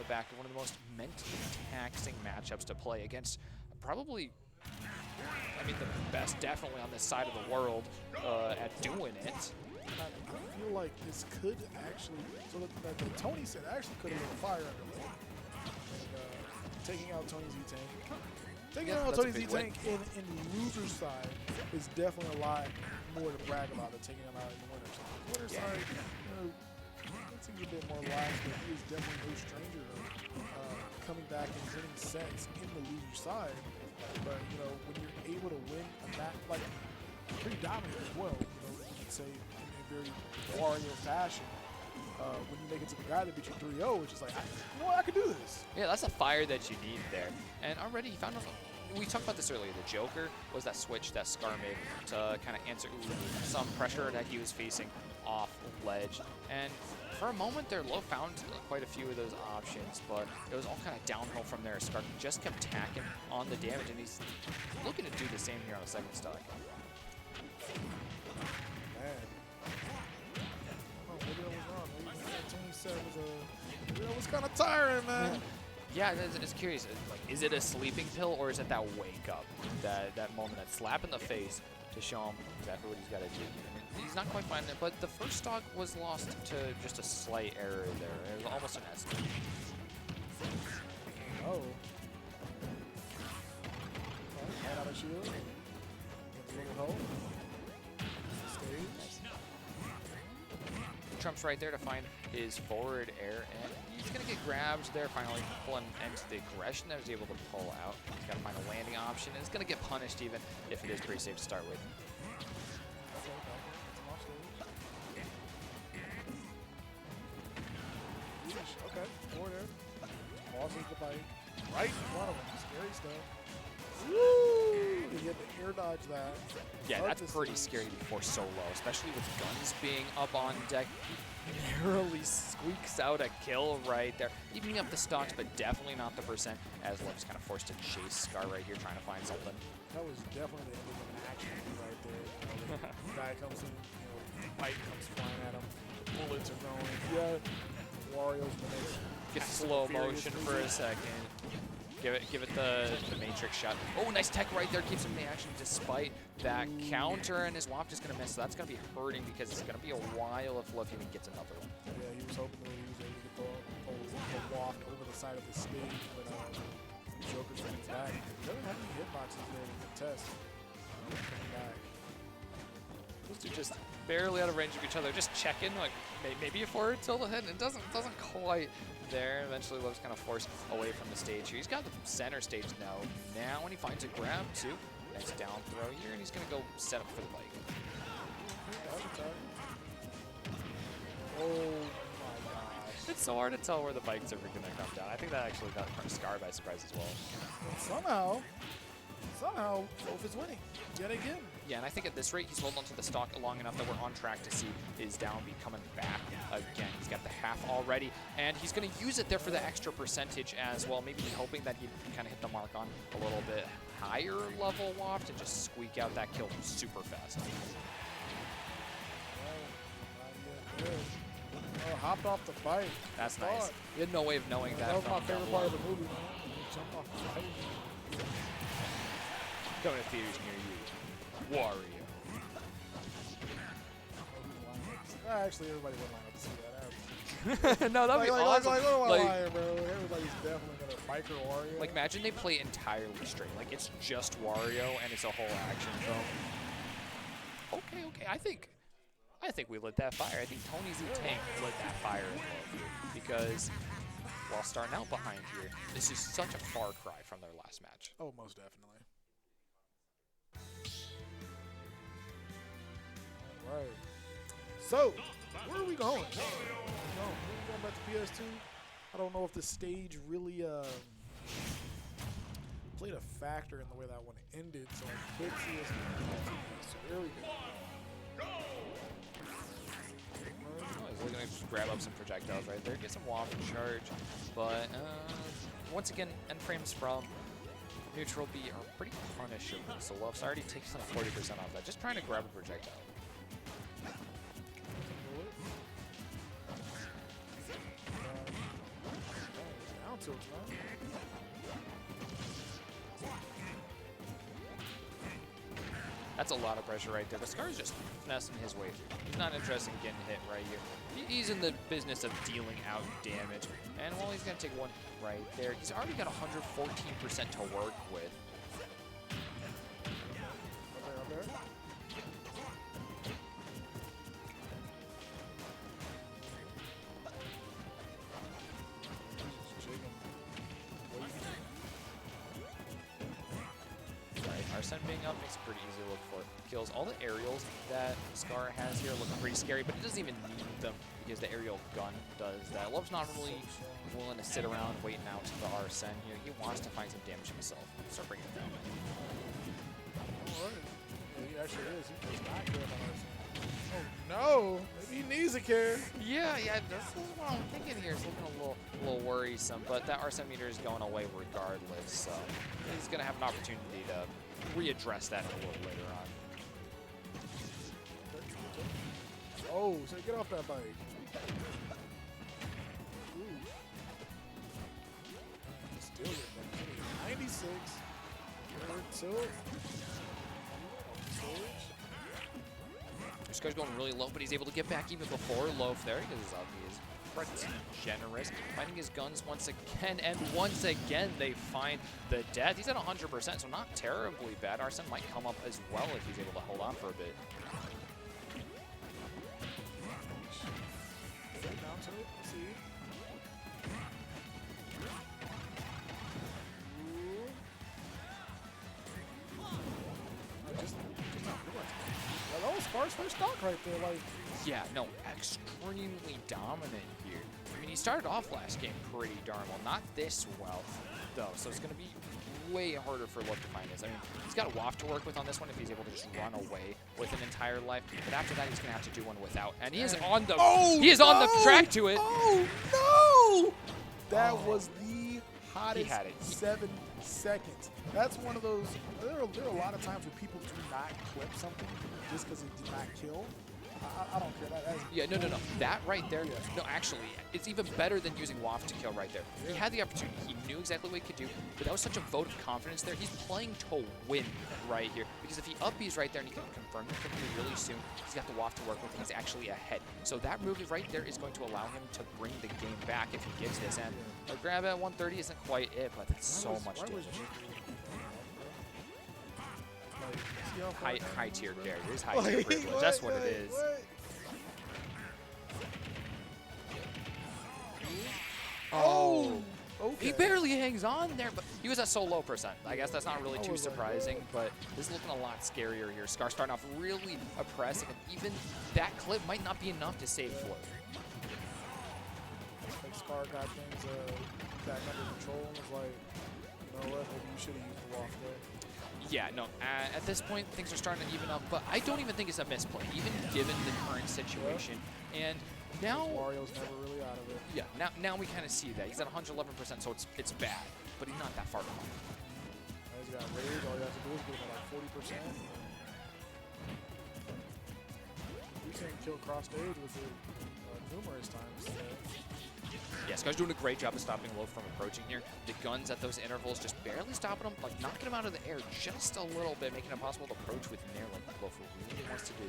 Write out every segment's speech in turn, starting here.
back of one of the most mentally taxing matchups to play against probably, I mean, the best definitely on this side of the world at doing it. I feel like this could actually, so that Tony said actually could have been fire under lane. Taking out Tony's E-Tank. Taking out Tony's E-Tank in the loser's side is definitely a lot more to brag about than taking him out in the winner's side. The winner's side, it seems a bit more lax, but he is definitely no stranger of coming back and winning sets in the loser's side. But, when you're able to win a match, like, pretty dominant as well, you could say in a very Wario fashion. When you make it to the guy that beat you 3-0, it's just like, you know what, I can do this. Yeah, that's the fire that you need there. And already he found out, we talked about this earlier, the Joker was that switch that Skar made to kind of answer some pressure that he was facing off ledge. And for a moment there, Loaf found quite a few of those options, but it was all kind of downhill from there. Skar just kept tacking on the damage, and he's looking to do the same here on the second stock. Man. Maybe I was wrong. Maybe what Tony said was kind of tiring, man. Yeah, it's curious. Like, is it a sleeping pill or is it that wake up, that moment, that slap in the face to show him exactly what he's got to do? I mean, he's not quite finding it, but the first stock was lost to just a slight error there. It was almost an estimate. Oh. Right out of shield. Gets a little hole. Stage. Trump's right there to find his forward air, and he's going to get grabbed there, finally pulling into the aggression that he's able to pull out. He's got to find a landing option, and he's going to get punished even if it is pretty safe to start with. Okay, forward air. Pauses the bike. Right in front of him. Scary stuff. Woo! You get the air dodge that. Yeah, that's pretty scary to be forced so low, especially with guns being up on deck. Narrowly squeaks out a kill right there. Evening up the stocks, but definitely not the percent, as Love's kind of forced to chase Skar right here, trying to find something. That was definitely the end of an action right there. The guy comes in, bike comes flying at him. Bullets are going. Yeah, Wario's gonna get slow motion for a second. Give it the Matrix shot. Oh, nice tech right there. Keeps him in the action despite that counter, and his waft is going to miss. So that's going to be hurting because it's going to be a while if Luffy even gets another one. Yeah, he was hoping that he was able to get the waft over the side of the stage, but Joker's coming back. He doesn't have any hitboxes there to contest. Coming back. Those two just barely out of range of each other. Just checking, like maybe a forward tilt ahead, and it doesn't quite there. Eventually, Love's kind of forced away from the stage here. He's got the center stage now. Now, when he finds a grab too, nice down throw here, and he's gonna go set up for the bike. Oh my gosh! It's so hard to tell where the bike's ever gonna come down. I think that actually got Skar by surprise as well. And somehow, Loaf is winning yet again. Yeah, and I think at this rate, he's holding onto the stock long enough that we're on track to see his down be coming back again. He's got the half already, and he's going to use it there for the extra percentage as well. Maybe hoping that he'd kind of hit the mark on a little bit higher level waft and just squeak out that kill super fast. Oh, hopped off the bike. That's nice. He had no way of knowing that. That was my favorite part of the movie, man. Jump off the bike. Coming to theaters near you. Wario. Actually, everybody would line up to see that. No, that'd be awesome. Like, what am I lying, bro? Everybody's definitely going to biker Wario. Like, imagine they play entirely straight. Like, it's just Wario, and it's a whole action film. Okay. I think we lit that fire. I think Tony's E-Tank lit that fire in love here. Because while starting out behind here, this is such a far cry from their last match. Oh, most definitely. All right. So, where are we going? We're going back to PS2. I don't know if the stage really played a factor in the way that one ended, so I could see us. So there we go. He's looking to just grab up some projectiles right there, get some waft and charge. But once again, end frames from neutral B are pretty punishable. So Love's already taking 40% off that, just trying to grab a projectile. still trying. That's a lot of pressure right there. But Skar's just finessing his way through. He's not interested in getting hit right here. He's in the business of dealing out damage. And while he's going to take one right there, he's already got 114% to work with. Up there. Arsene being up makes it pretty easy to look for kills. All the aerials that Skar has here look pretty scary, but he doesn't even need them because the aerial gun does that. Love's not really willing to sit around waiting out the Arsene here. He wants to find some damage himself. Start bringing it down. All right. Yeah, he actually is. He does not care about Arsene. Oh no! Maybe he needs a care. Yeah, this is what I'm thinking here. It's looking a little worrisome, but that Arsene meter is going away regardless, so he's going to have an opportunity to readdress that a little later on. Oh, so get off that bike. Ooh. Still getting that 96. Tilt. Skar's going really low, but he's able to get back even before Loaf there because he is pretty generous. Finding his guns once again, and once again they find the death. He's at 100%, so not terribly bad. Arsene might come up as well if he's able to hold on for a bit. Down to it. See. That was Skar's first stock right there. Like, yeah, no, extremely dominant here. I mean, he started off last game pretty darn well. Not this well, though, so it's going to be way harder for Loaf to find this. I mean, he's got a waft to work with on this one if he's able to just run away with an entire life. But after that, he's going to have to do one without. And he is on the on the track to it. Oh, no! That was the hottest 7 seconds. That's one of those, there are a lot of times where people do not clip something just because it did not kill. I don't care. Yeah, no. That right there, no, actually, it's even better than using waft to kill right there. He had the opportunity. He knew exactly what he could do, but that was such a vote of confidence there. He's playing to win right here because if he up-Bs right there and he can confirm it quickly really soon, he's got the waft to work with and he's actually ahead. So that move right there is going to allow him to bring the game back if he gets this. And a grab at 130 isn't quite it, but that's so much damage. High tier carriers, high tier privilege. That's what it is. Oh, okay. He barely hangs on there, but he was at so low percent. I guess that's not really too surprising, but this is looking a lot scarier here. Skar starting off really oppressive, and even that clip might not be enough to save Flow. I think Skar got things back under control and was like, you know what, maybe you should have used the waft there. Yeah, no, at this point, things are starting to even up, but I don't even think it's a misplay, even given the current situation. And now Wario's never really out of it. Yeah, now we kind of see that. He's at 111%, so it's bad, but he's not that far off. He's got rage, all you have to do is give him like 40%. We've seen him kill cross stage with it numerous times today. Yeah, Skar's doing a great job of stopping Loaf from approaching here. The guns at those intervals just barely stopping him, like knocking him out of the air just a little bit, making it impossible to approach with Nair like Loaf really wants to do.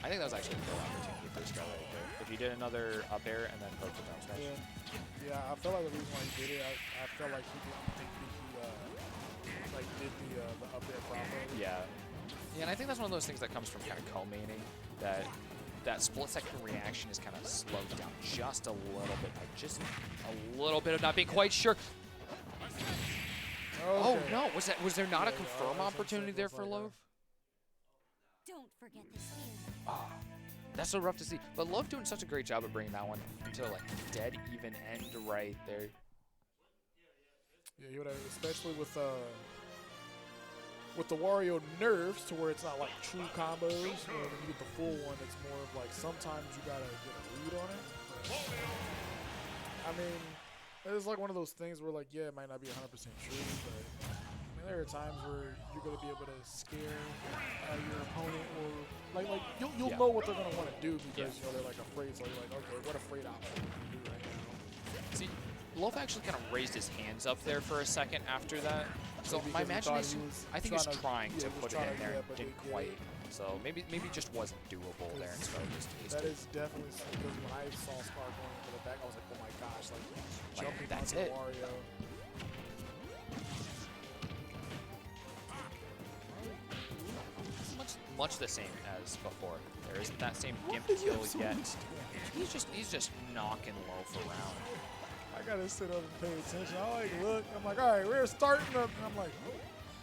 I think that was actually a good opportunity for Skar right there. If he did another up air and then approach the down smash. Yeah, I felt like the reason why he did it, I felt like he didn't think he did the up air properly. Yeah, and I think that's one of those things that comes from kind of co-maining, that split-second reaction is kind of slowed down just a little bit by just a little bit of not being quite sure. Okay. Oh no, was there not a confirm opportunity there for Loaf? Don't forget the spear. Oh, that's so rough to see. But Loaf doing such a great job of bringing that one into like dead even end right there. Yeah, you would have, especially with the Wario nerfs to where it's not like true combos. You know, when you get the full one, it's more of like sometimes you gotta get a read on it. But, I mean, it's like one of those things where like, yeah, it might not be 100% true, but I mean, there are times where you're gonna be able to scare your opponent, or like you'll know what they're gonna want to do because you know they're like afraid. So you're like, okay, what afraid option can you do right now? Loaf actually kind of raised his hands up there for a second after that. So my imagination, I think he was trying to put it in there and didn't quite. So maybe just wasn't doable there, and Skar just aced That it. is definitely because when I saw Skar going into the back, I was like, oh my gosh, like jumping that's onto it. Wario. Much the same as before. There isn't that same gimp Why is he kill so yet. much damage? He's just knocking Loaf around. I gotta sit up and pay attention. I like look. I'm like, all right, we're starting up, and I'm like, oh.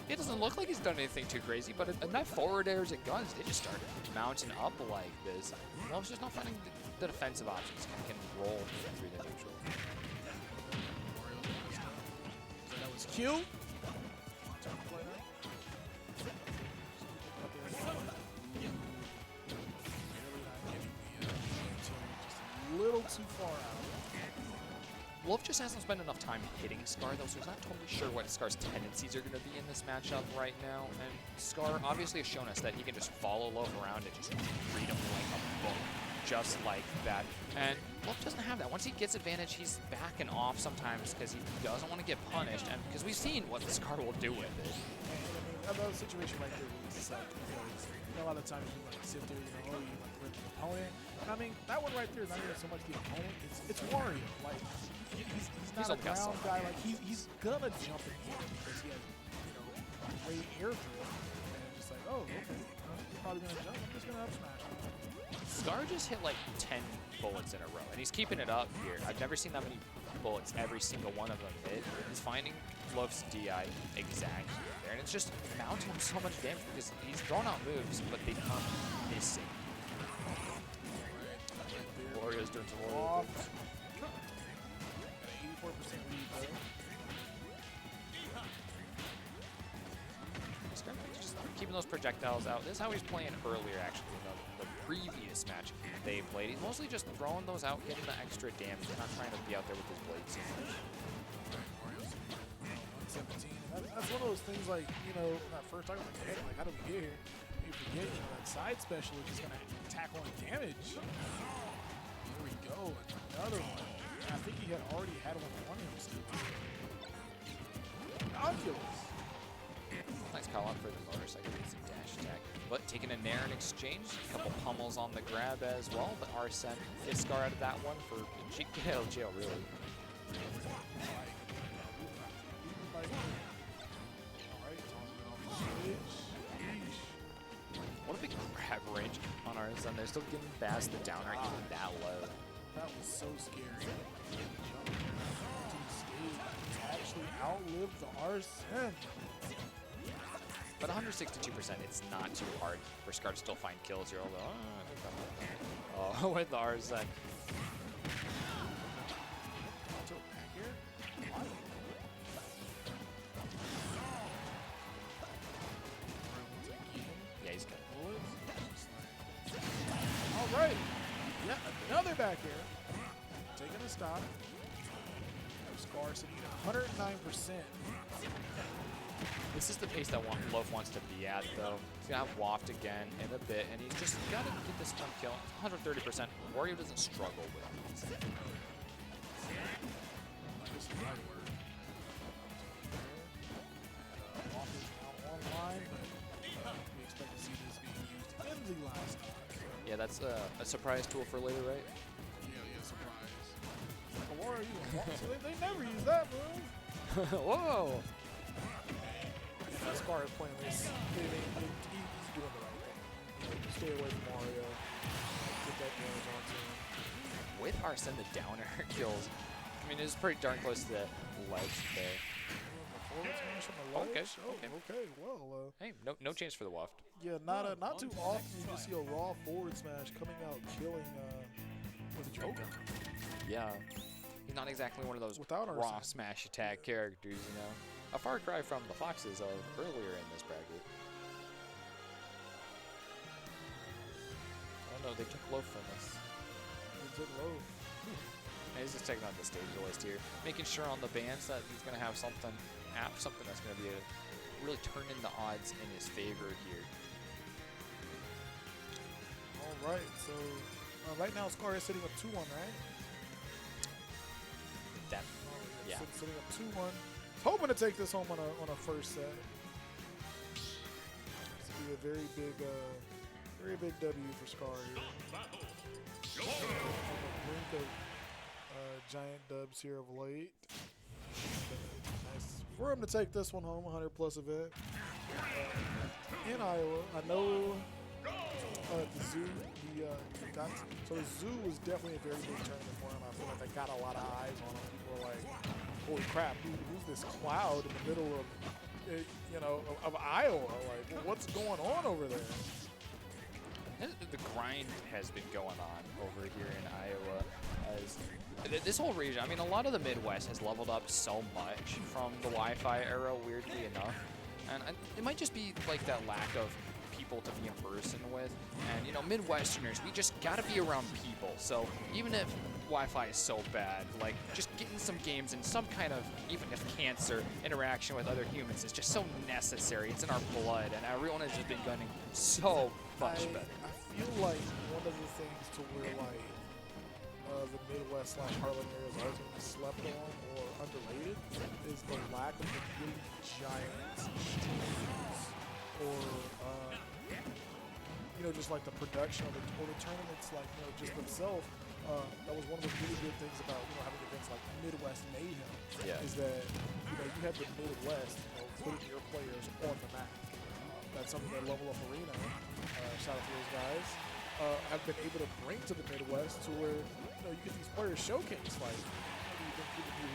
It doesn't look like he's done anything too crazy, but enough forward airs and guns, they just started mounting up like this. Loaf's just not finding the defensive options. Kind of can roll through the neutral. So that was Q. A little too far out. Loaf just hasn't spent enough time hitting Skar, though, so he's not totally sure what Skar's tendencies are going to be in this matchup right now. And Skar obviously has shown us that he can just follow Loaf around and just treat him like a book, just like that. And Loaf doesn't have that. Once he gets advantage, he's backing off sometimes because he doesn't want to get punished, and because we've seen what Skar will do with it. I mean, another situation right there where it's just like, you know, a lot of times you like sit there, you know, oh, you like rip the opponent. And I mean, that one right there is not even so much the opponent, it's Wario. Like, he's not a ground guy. Like, he's gonna jump in here because he has, you know, great air throw. And just like, oh, okay, he's probably gonna jump. I'm just gonna up smash him. Skar just hit like 10 bullets in a row, and he's keeping it up here. I've never seen that many bullets, every single one of them hit. He's finding Loaf's DI exact there, and it's just mounting him so much damage because he's throwing out moves, but they come missing. Wario's doing some Wario. Got an 84% lead, though. Skar just keeping those projectiles out. This is how he's playing earlier, actually, in the previous match they played. He's mostly just throwing those out, getting the extra damage, not trying to be out there with his blades so much. 117. That's one of those things, like, you know, when I first talked about, like, how do we get here? You forget, you know, that side special is just gonna tackle on damage. Here we go, another one. And I think he had already had one on him still. Oculus. Nice call out for the motorcycle, some dash attack. But taking a nair in exchange, a couple pummels on the grab as well. But Arsene gets Skar out of that one for jail, really. What a big grab range on Arsene. They're still getting past the downer even that low. That was so scary. Jump to the stage. Actually outlived the Arsene. But 162%, it's not too hard for Skar to still find kills here, although with the Arsene. Yeah, he's good. All right. Yeah, another back air. Taking a stop. Skar sitting at 109%. This is the pace that Loaf wants to be at, though. He's going to have Waft again in a bit, and he's just got to get this one kill. 130%. Wario doesn't struggle with it. Waft is now online, but we expect to see this being used in the last time. Yeah, that's a surprise tool for later, right? Yeah, surprise. Like a Wario, so they never use that move. Whoa! Skar is playing this. He's doing the right thing. Stay away from Wario. Get that damage onto him. With Arsene, the downer kills. I mean, it's pretty darn close to the ledge there. Forward smash on the ledge. Okay. Okay. Well, Hey, no chance for the Waft. yeah, not too often you just see a raw forward smash coming out killing with a Joker. Yeah. He's not exactly one of those Without raw Arsene. smash attack characters, you know. A far cry from the Foxes of earlier in this bracket. Oh no, they took Loaf from us. They took Loaf. He's just checking out the stage list here, making sure on the bands that he's going to have something that's going to be really turning the odds in his favor here. All right, so right now Skar is sitting with 2-1, right? Definitely. Arson sitting up 2-1. Hoping to take this home on a first set. This will be a very big W for Skar here. On the brink of giant dubs here of late. Nice for him to take this one home, 100+ event. In Iowa, I know the zoo, so the zoo was definitely a very big tournament for him. I feel like they got a lot of eyes on him. People were like, holy crap, who's this cloud in the middle of, of Iowa? Like, what's going on over there? The grind has been going on over here in Iowa. As this whole region, I mean, a lot of the Midwest has leveled up so much from the Wi-Fi era, weirdly enough. And it might just be like that lack of people to be in person with. And, Midwesterners, we just got to be around people. So even if Wi-Fi is so bad, like, just getting some games and some kind of, even if cancer, interaction with other humans is just so necessary. It's in our blood, and everyone has just been gunning so much better. I feel like one of the things to where, like, the Midwest / Heartland areas are being slept on or underrated is the lack of the really giant streams or just like the production of it, or the tournaments, like just themselves. That was one of the really good things about having events like Midwest Mayhem. Yeah. Is that you have the Midwest putting your players on the map. That's something that Level Up Arena, shout out to those guys, have been able to bring to the Midwest, to where you get these players showcased. Like, you think people do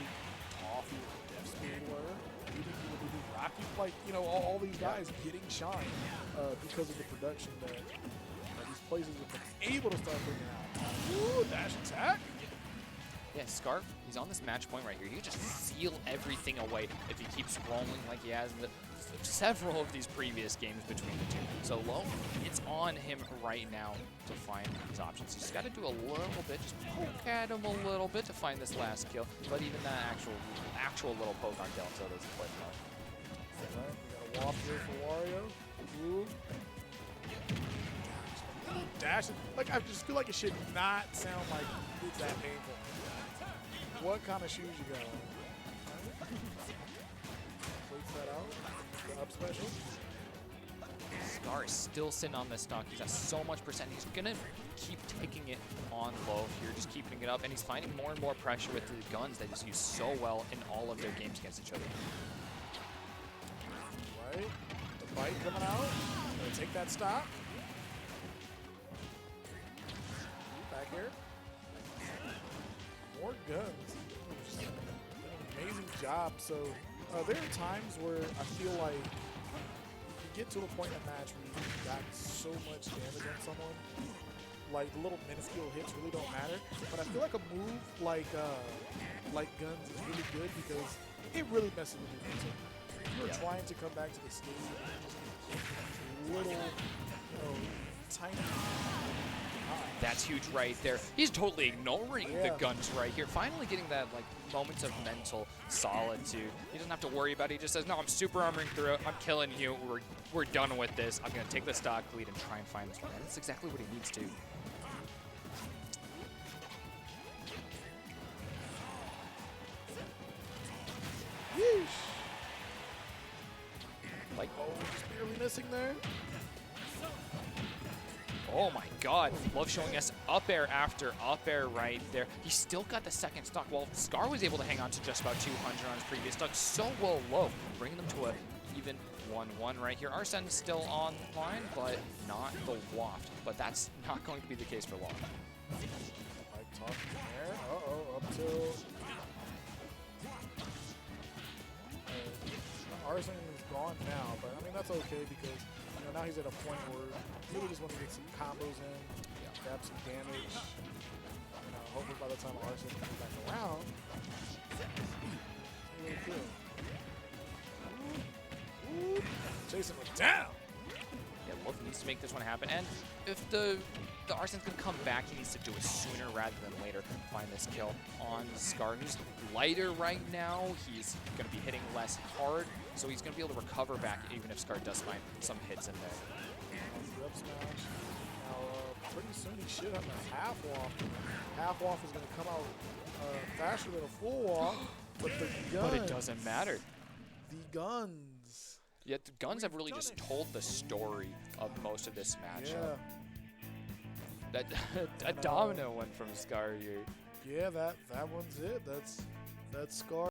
Toffee or Death Speed were? You think people do Rocky? Like, all these guys getting shine because of the production that these places have been able to start bringing out. Ooh, dash attack. Yeah, Skar, he's on this match point right here. You just seal everything away if he keeps rolling like he has in several of these previous games between the two. So low, it's on him right now to find his options. He's got to do a little bit, just poke at him a little bit to find this last kill. But even that actual little poke on Delta doesn't quite enough. Alright, we got a waft here for Wario. Ooh. Dash. Like, I just feel like it should not sound like it's that painful. What kind of shoes you got on? Waits that out. The up special. Skar is still sitting on this stock. He's at so much percent. He's going to keep taking it on low here, just keeping it up. And he's finding more and more pressure with the guns that he's used so well in all of their games against each other. Right. The bite coming out. Gonna take that stock. Back here. More guns. Just an amazing job. So there are times where I feel like you get to a point in a match where you've got so much damage on someone, like the little minuscule hits really don't matter. But I feel like a move like guns is really good because it really messes with your mental. You're trying to come back to the stage and little, tiny. That's huge right there. He's totally ignoring the guns right here. Finally getting that moments of mental solitude. He doesn't have to worry about it. He just says, no, I'm super armoring through it. I'm killing you. We're done with this. I'm going to take the stock lead and try and find this one. And that's exactly what he needs to. Yeesh. Just barely missing there. Oh my god, Love showing us up air after up air right there. He still got the second stock. Well, Skar was able to hang on to just about 200 on his previous stock. So well Love, bringing them to a even 1-1 right here. Arsen's still online, but not the waft. But that's not going to be the case for long. Like talking there. Uh-oh, up till... Arson is gone now, but I mean, that's okay because now he's at a point where he really just wants to get some combos in, grab some damage. Hopefully by the time Arson comes back around, he's really good. Ooh. Chasing him down. Yeah, Wolf needs to make this one happen. And if the Arsen's going to come back, he needs to do it sooner rather than later. Find this kill on Skar, who's lighter right now. He's going to be hitting less hard, so he's going to be able to recover back even if Skar does find some hits in there. Up smash. Now, pretty soon he should have a half waft. Half waft is going to come out faster than a full waft. But the guns. But it doesn't matter. The guns. Yet the guns have really just told the story of most of this matchup. Yeah. That a domino went from Skar here. Yeah, that one's it. That's Skar.